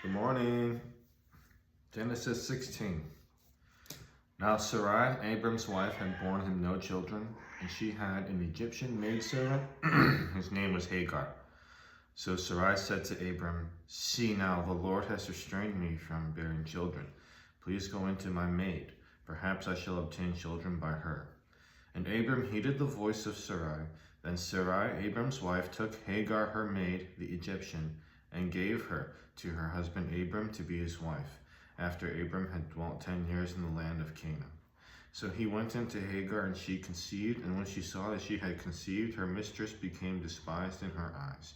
Good morning. Genesis 16. Now Sarai, Abram's wife, had borne him no children, and she had an Egyptian maidservant, whose name was Hagar. So Sarai said to Abram, "See now, the Lord has restrained me from bearing children. Please go into my maid. Perhaps I shall obtain children by her." And Abram heeded the voice of Sarai. Then Sarai, Abram's wife, took Hagar her maid, the Egyptian, and gave her to her husband Abram to be his wife, after Abram had dwelt 10 years in the land of Canaan. So he went into Hagar, and she conceived, and when she saw that she had conceived, her mistress became despised in her eyes.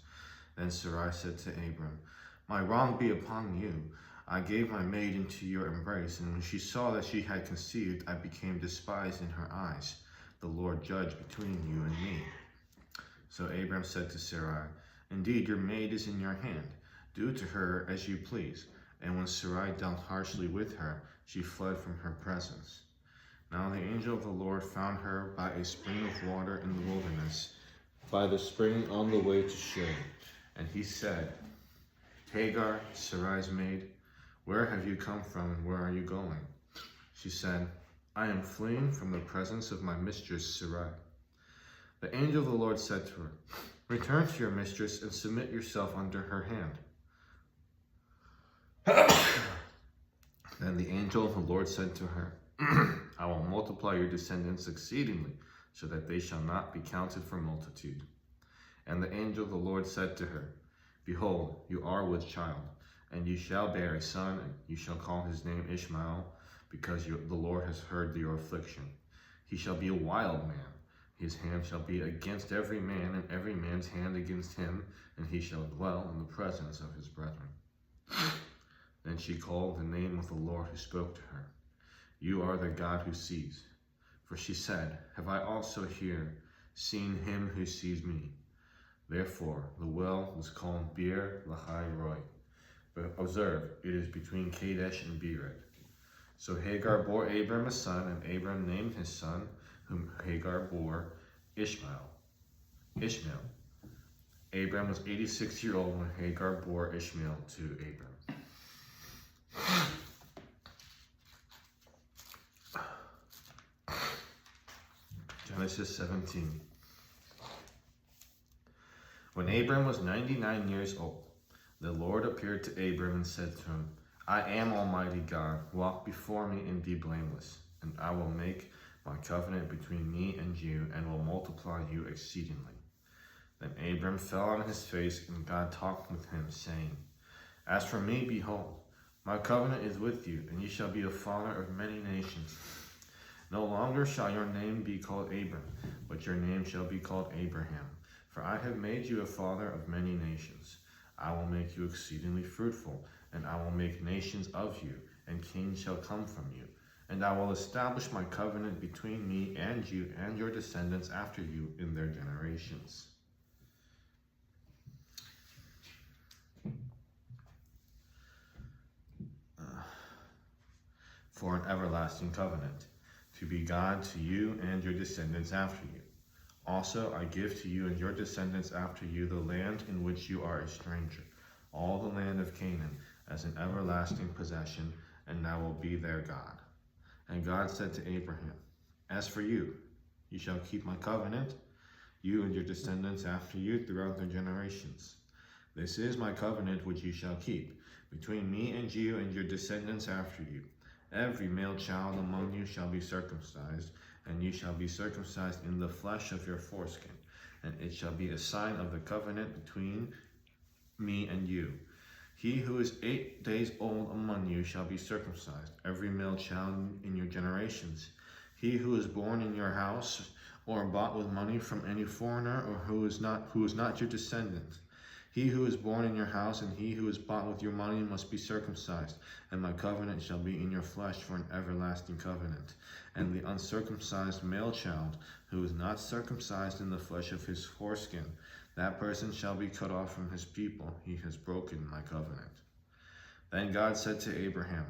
Then Sarai said to Abram, "My wrong be upon you. I gave my maid into your embrace, and when she saw that she had conceived, I became despised in her eyes. The Lord judge between you and me." So Abram said to Sarai, "Indeed, your maid is in your hand. Do to her as you please." And when Sarai dealt harshly with her, she fled from her presence. Now the angel of the Lord found her by a spring of water in the wilderness, by the spring on the way to Shur. And he said, "Hagar, Sarai's maid, where have you come from and where are you going?" She said, "I am fleeing from the presence of my mistress Sarai." The angel of the Lord said to her, "Return to your mistress and submit yourself under her hand." Then the angel of the Lord said to her, "I will multiply your descendants exceedingly, so that they shall not be counted for multitude." And the angel of the Lord said to her, "Behold, you are with child, and you shall bear a son, and you shall call his name Ishmael, because the Lord has heard your affliction. He shall be a wild man. His hand shall be against every man, and every man's hand against him, and he shall dwell in the presence of his brethren." Then she called the name of the Lord who spoke to her, "You are the God who sees." For she said, "Have I also here seen him who sees me?" Therefore the well was called Beer Lahai Roi. But observe, it is between Kadesh and Bered. So Hagar bore Abram a son, and Abram named his son, whom Hagar bore, Ishmael. Abram was 86 years old when Hagar bore Ishmael to Abram. Genesis 17. When Abram was 99 years old, the Lord appeared to Abram and said to him, "I am Almighty God. Walk before me and be blameless, and I will make my covenant between me and you, and will multiply you exceedingly." Then Abram fell on his face, and God talked with him, saying, "As for me, behold, my covenant is with you, and you shall be a father of many nations. No longer shall your name be called Abram, but your name shall be called Abraham. For I have made you a father of many nations. I will make you exceedingly fruitful, and I will make nations of you, and kings shall come from you. And I will establish my covenant between me and you and your descendants after you in their generations." For an everlasting covenant, to be God to you and your descendants after you. Also I give to you and your descendants after you the land in which you are a stranger, all the land of Canaan, as an everlasting possession, and I will be their God. And God said to Abraham, "As for you, you shall keep my covenant, you and your descendants after you throughout their generations. This is my covenant which you shall keep, between me and you and your descendants after you. Every male child among you shall be circumcised, and you shall be circumcised in the flesh of your foreskin, and it shall be a sign of the covenant between me and you. He who is 8 days old among you shall be circumcised, every male child in your generations. He who is born in your house, or bought with money from any foreigner, or who is not your descendant. He who is born in your house and he who is bought with your money must be circumcised, and my covenant shall be in your flesh for an everlasting covenant. And the uncircumcised male child, who is not circumcised in the flesh of his foreskin, that person shall be cut off from his people. He has broken my covenant." Then God said to Abraham,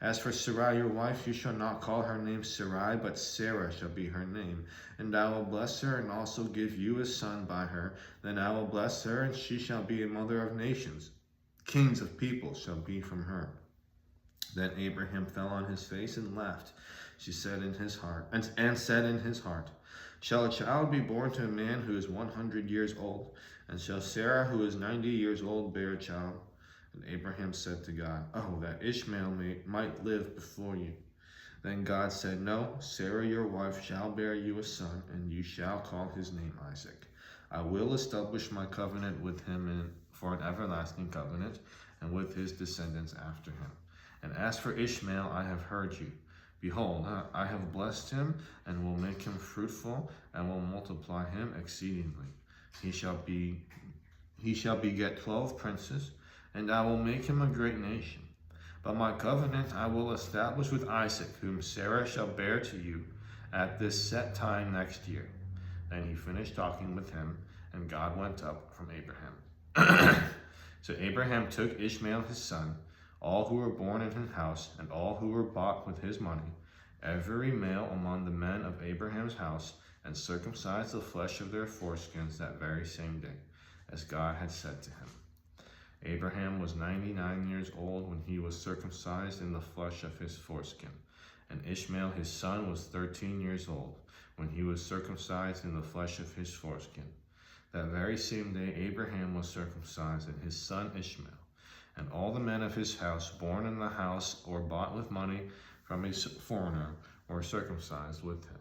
"As for Sarai your wife, you shall not call her name Sarai, but Sarah shall be her name. And I will bless her, and also give you a son by her. Then I will bless her, and she shall be a mother of nations. Kings of people shall be from her. Then Abraham fell on his face and laughed. She said in his heart, and said in his heart, shall a child be born to a man who is 100 years old? And shall Sarah, who is 90 years old, bear a child? And Abraham said to God, oh, that Ishmael might live before you. Then God said, no, Sarah your wife shall bear you a son, and you shall call his name Isaac. I will establish my covenant with him for an everlasting covenant, and with his descendants after him. And as for Ishmael, I have heard you. Behold, I have blessed him, and will make him fruitful, and will multiply him exceedingly. He shall beget 12 princes, and I will make him a great nation. But my covenant I will establish with Isaac, whom Sarah shall bear to you at this set time next year. Then he finished talking with him, and God went up from Abraham. So Abraham took Ishmael his son, all who were born in his house, and all who were bought with his money, every male among the men of Abraham's house, and circumcised the flesh of their foreskins that very same day, as God had said to him. Abraham was 99 years old when he was circumcised in the flesh of his foreskin, and Ishmael his son was 13 years old when he was circumcised in the flesh of his foreskin. That very same day Abraham was circumcised, and his son Ishmael. And all the men of his house, born in the house or bought with money from a foreigner, were circumcised with him.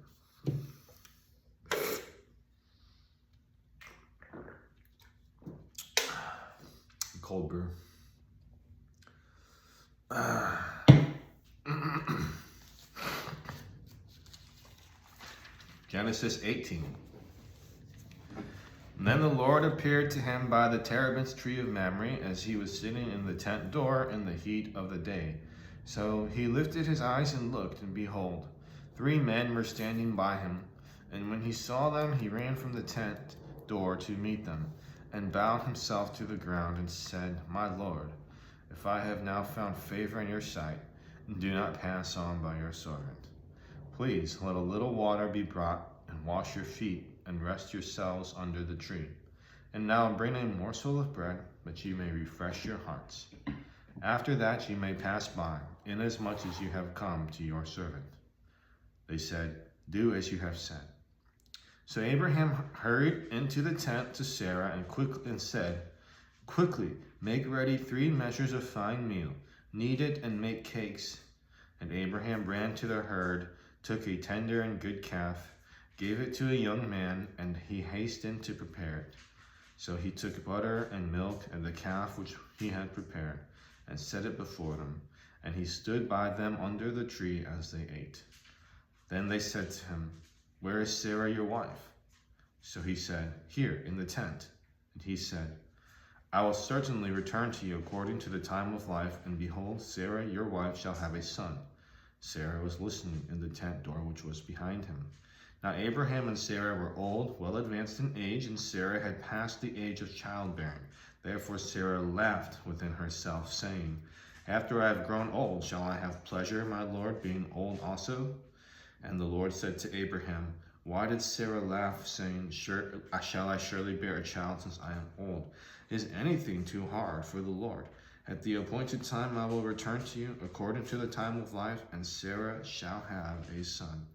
Cold brew. Genesis 18. And then the Lord appeared to him by the terebinth tree of Mamre, as he was sitting in the tent door in the heat of the day. So he lifted his eyes and looked, and behold, 3 men were standing by him. And when he saw them, he ran from the tent door to meet them, and bowed himself to the ground, and said, my Lord, if I have now found favor in your sight, do not pass on by your servant. Please let a little water be brought, and wash your feet, and rest yourselves under the tree. And now bring a morsel of bread, that you may refresh your hearts. After that you may pass by, inasmuch as you have come to your servant. They said, do as you have said. So Abraham hurried into the tent to Sarah and said, quickly make ready 3 measures of fine meal, knead it and make cakes. And Abraham ran to the herd, took a tender and good calf, gave it to a young man, and he hastened to prepare it. So he took butter and milk and the calf which he had prepared, and set it before them. And he stood by them under the tree as they ate. Then they said to him, where is Sarah your wife? So he said, here in the tent. And he said, I will certainly return to you according to the time of life, and behold, Sarah your wife shall have a son. Sarah was listening in the tent door which was behind him. Now Abraham and Sarah were old, well advanced in age, and Sarah had passed the age of childbearing. Therefore Sarah laughed within herself, saying, after I have grown old, shall I have pleasure, my Lord, being old also? And the Lord said to Abraham, why did Sarah laugh, saying, shall I surely bear a child since I am old? Is anything too hard for the Lord? At the appointed time I will return to you according to the time of life, and Sarah shall have a son.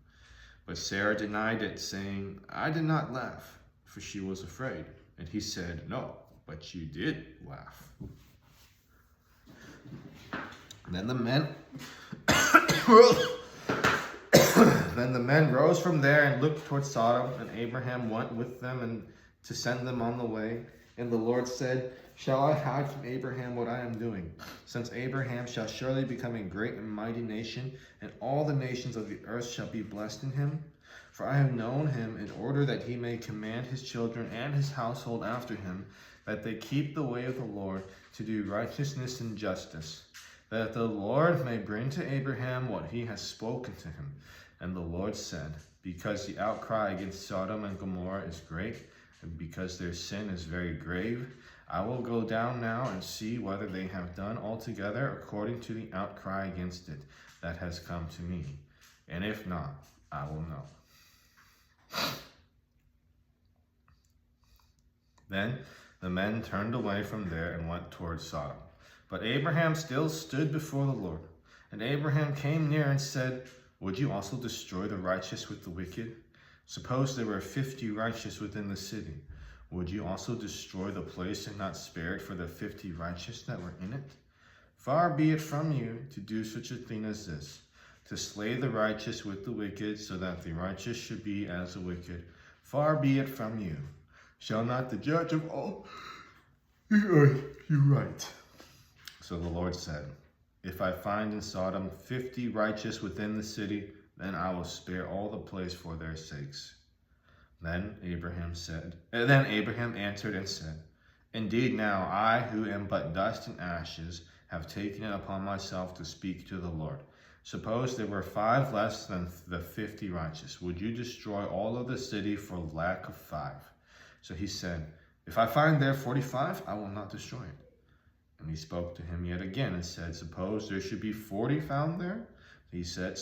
But Sarah denied it, saying, I did not laugh, for she was afraid. And he said, no, but you did laugh. Then the men rose from there and looked toward Sodom, and Abraham went with them and to send them on the way. And the Lord said, shall I hide from Abraham what I am doing? Since Abraham shall surely become a great and mighty nation, and all the nations of the earth shall be blessed in him. For I have known him in order that he may command his children and his household after him, that they keep the way of the Lord, to do righteousness and justice, that the Lord may bring to Abraham what he has spoken to him. And the Lord said, because the outcry against Sodom and Gomorrah is great, and because their sin is very grave, I will go down now and see whether they have done altogether according to the outcry against it that has come to me. And if not, I will know. Then the men turned away from there and went toward Sodom. But Abraham still stood before the Lord. And Abraham came near and said, "Would you also destroy the righteous with the wicked? Suppose there were 50 righteous within the city. Would you also destroy the place and not spare it for the 50 righteous that were in it? Far be it from you to do such a thing as this, to slay the righteous with the wicked, so that the righteous should be as the wicked. Far be it from you. Shall not the judge of all the earth be right?" So the Lord said, "If I find in Sodom 50 righteous within the city, then I will spare all the place for their sakes." Then Abraham answered and said, "Indeed now I, who am but dust and ashes, have taken it upon myself to speak to the Lord. Suppose there were 5 less than the 50 righteous. Would you destroy all of the city for lack of 5? So he said, "If I find there 45, I will not destroy it." And he spoke to him yet again and said, "Suppose there should be 40 found there?" He said,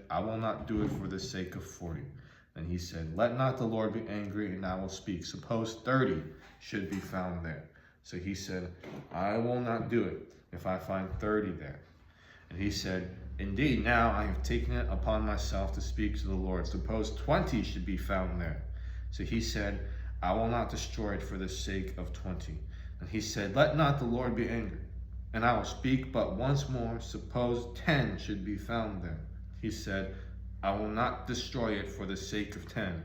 "I will not do it for the sake of 40. Then he said, "Let not the Lord be angry, and I will speak. Suppose 30 should be found there." So he said, "I will not do it if I find 30 there." And he said, "Indeed, now I have taken it upon myself to speak to the Lord. Suppose 20 should be found there." So he said, "I will not destroy it for the sake of 20. And he said, "Let not the Lord be angry, and I will speak but once more. Suppose 10 should be found there." He said, "I will not destroy it for the sake of 10.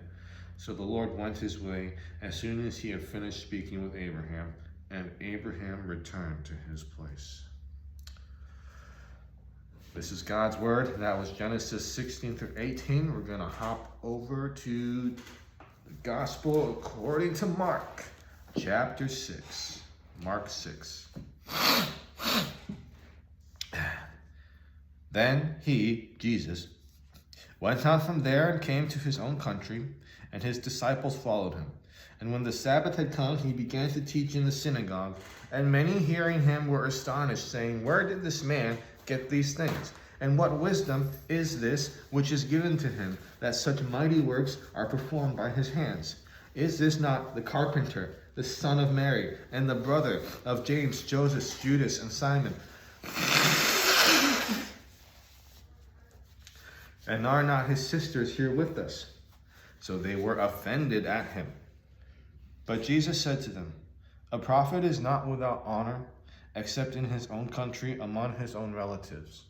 So the Lord went his way as soon as he had finished speaking with Abraham, and Abraham returned to his place. This is God's word. That was Genesis 16 through 18. We're going to hop over to the Gospel according to Mark, chapter 6. Mark 6. Then he, Jesus, went out from there and came to his own country, and his disciples followed him. And when the Sabbath had come, he began to teach in the synagogue. And many hearing him were astonished, saying, "Where did this man get these things? And what wisdom is this which is given to him, that such mighty works are performed by his hands? Is this not the carpenter, the son of Mary, and the brother of James, Joseph, Judas, and Simon? And are not his sisters here with us?" So they were offended at him. But Jesus said to them, "A prophet is not without honor, except in his own country, among his own relatives,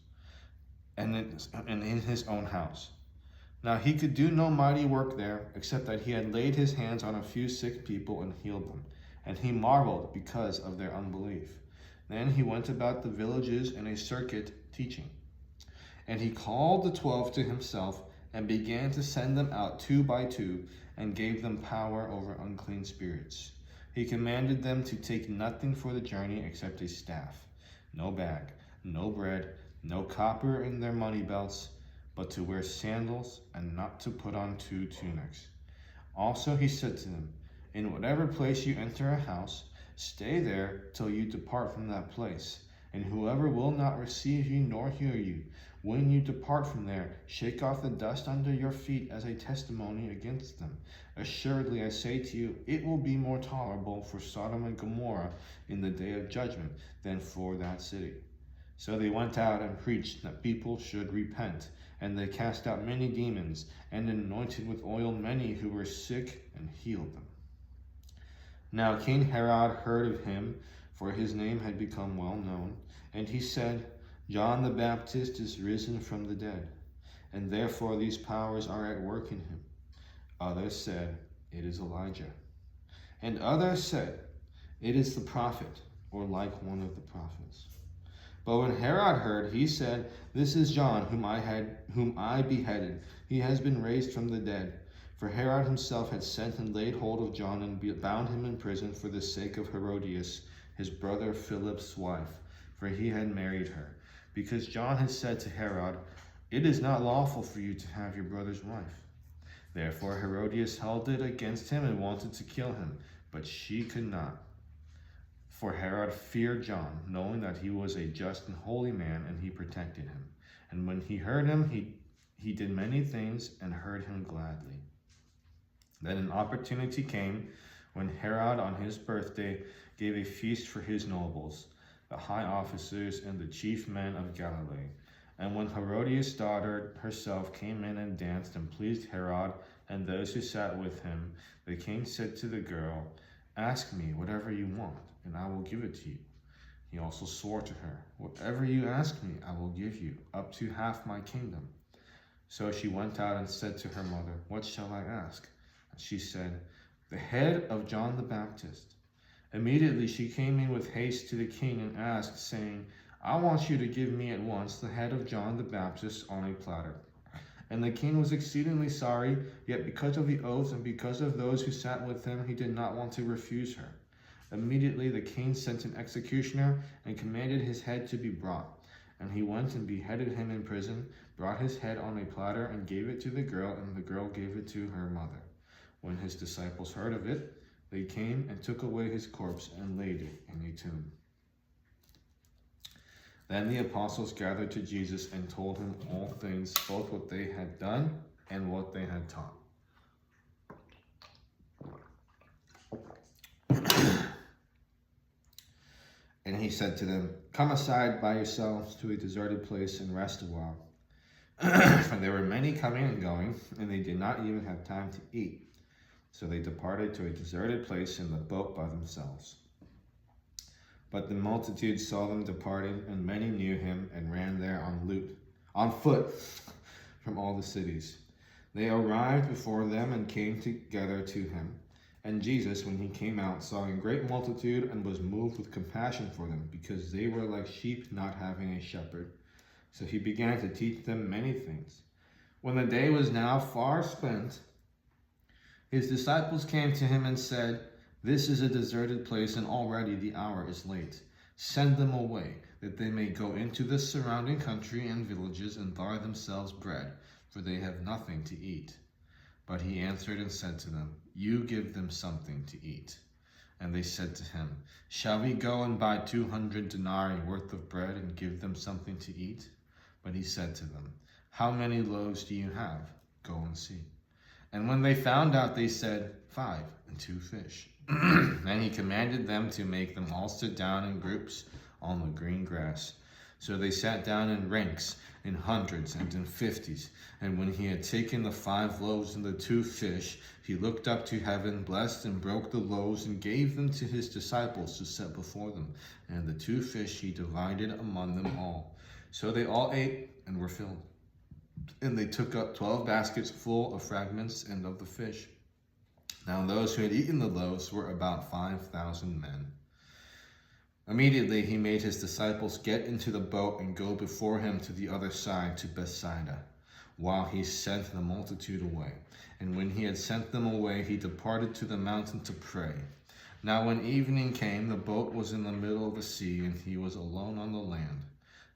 and in his own house." Now he could do no mighty work there, except that he had laid his hands on a few sick people and healed them. And he marveled because of their unbelief. Then he went about the villages in a circuit teaching. And he called the 12 to himself, and began to send them out 2 by 2, and gave them power over unclean spirits. He commanded them to take nothing for the journey except a staff, no bag, no bread, no copper in their money belts, but to wear sandals, and not to put on 2 tunics. Also he said to them, "In whatever place you enter a house, stay there till you depart from that place. And whoever will not receive you nor hear you, when you depart from there, shake off the dust under your feet as a testimony against them. Assuredly I say to you, it will be more tolerable for Sodom and Gomorrah in the day of judgment than for that city." So they went out and preached that people should repent. And they cast out many demons, and anointed with oil many who were sick, and healed them. Now King Herod heard of him, for his name had become well known. And he said, "John the Baptist is risen from the dead, and therefore these powers are at work in him." Others said, "It is Elijah." And others said, "It is the prophet, or like one of the prophets." But when Herod heard, he said, "This is John, whom I beheaded. He has been raised from the dead." For Herod himself had sent and laid hold of John, and bound him in prison for the sake of Herodias, his brother Philip's wife, for he had married her. Because John had said to Herod, "It is not lawful for you to have your brother's wife." Therefore Herodias held it against him and wanted to kill him, but she could not. For Herod feared John, knowing that he was a just and holy man, and he protected him. And when he heard him, he did many things and heard him gladly. Then an opportunity came when Herod on his birthday gave a feast for his nobles. the high officers, and the chief men of Galilee. And when Herodias' daughter herself came in and danced and pleased Herod and those who sat with him, the king said to the girl, "Ask me whatever you want, and I will give it to you." He also swore to her, "Whatever you ask me, I will give you, up to half my kingdom." So she went out and said to her mother, "What shall I ask?" And she said, "The head of John the Baptist." Immediately she came in with haste to the king and asked, saying, "I want you to give me at once the head of John the Baptist on a platter." And the king was exceedingly sorry, yet because of the oath and because of those who sat with him, he did not want to refuse her. Immediately the king sent an executioner and commanded his head to be brought. And he went and beheaded him in prison, brought his head on a platter, and gave it to the girl, and the girl gave it to her mother. When his disciples heard of it, they came and took away his corpse and laid it in a tomb. Then the apostles gathered to Jesus and told him all things, both what they had done and what they had taught. And he said to them, "Come aside by yourselves to a deserted place and rest a while." For there were many coming and going, and they did not even have time to eat. So they departed to a deserted place in the boat by themselves. But the multitude saw them departing, and many knew him and ran there on foot from all the cities. They arrived before them and came together to him. And Jesus, when he came out, saw a great multitude and was moved with compassion for them, because they were like sheep not having a shepherd. So he began to teach them many things. When the day was now far spent, his disciples came to him and said, "This is a deserted place, and already the hour is late. Send them away, that they may go into the surrounding country and villages and buy themselves bread, for they have nothing to eat." But he answered and said to them, "You give them something to eat." And they said to him, "Shall we go and buy 200 denarii worth of bread and give them something to eat?" But he said to them, "How many loaves do you have? Go and see." And when they found out, they said, 5 and 2 fish. Then he commanded them to make them all sit down in groups on the green grass. So they sat down in ranks, in hundreds and in 50s. And when he had taken the 5 loaves and the 2 fish, he looked up to heaven, blessed and broke the loaves, and gave them to his disciples to set before them. And the 2 fish he divided among them all. So they all ate and were filled. And they took up 12 baskets full of fragments and of the fish. Now those who had eaten the loaves were about 5,000 men. Immediately he made his disciples get into the boat and go before him to the other side, to Bethsaida, while he sent the multitude away. And when he had sent them away, he departed to the mountain to pray. Now when evening came, the boat was in the middle of the sea, and he was alone on the land.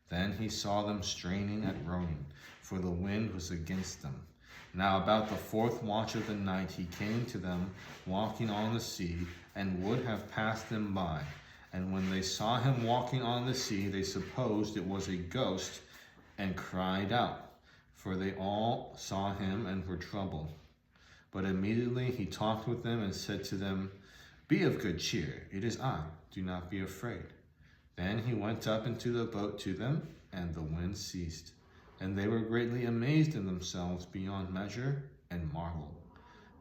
Then he saw them straining at rowing, for the wind was against them. Now about the 4th watch of the night he came to them, walking on the sea, and would have passed them by. And when they saw him walking on the sea, they supposed it was a ghost, and cried out, for they all saw him and were troubled. But immediately he talked with them and said to them, "Be of good cheer, it is I, do not be afraid." Then he went up into the boat to them, and the wind ceased. And they were greatly amazed in themselves beyond measure, and marveled,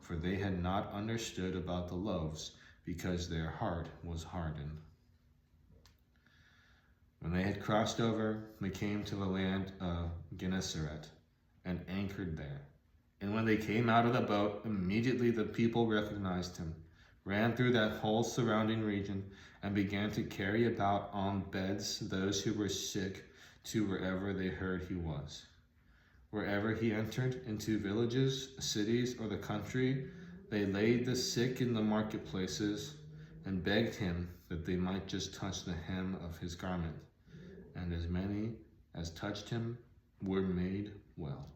for they had not understood about the loaves, because their heart was hardened. When they had crossed over, they came to the land of Gennesaret, and anchored there. And when they came out of the boat, immediately the people recognized him, ran through that whole surrounding region, and began to carry about on beds those who were sick to wherever they heard he was. Wherever he entered, into villages, cities, or the country, they laid the sick in the marketplaces and begged him that they might just touch the hem of his garment. And as many as touched him were made well.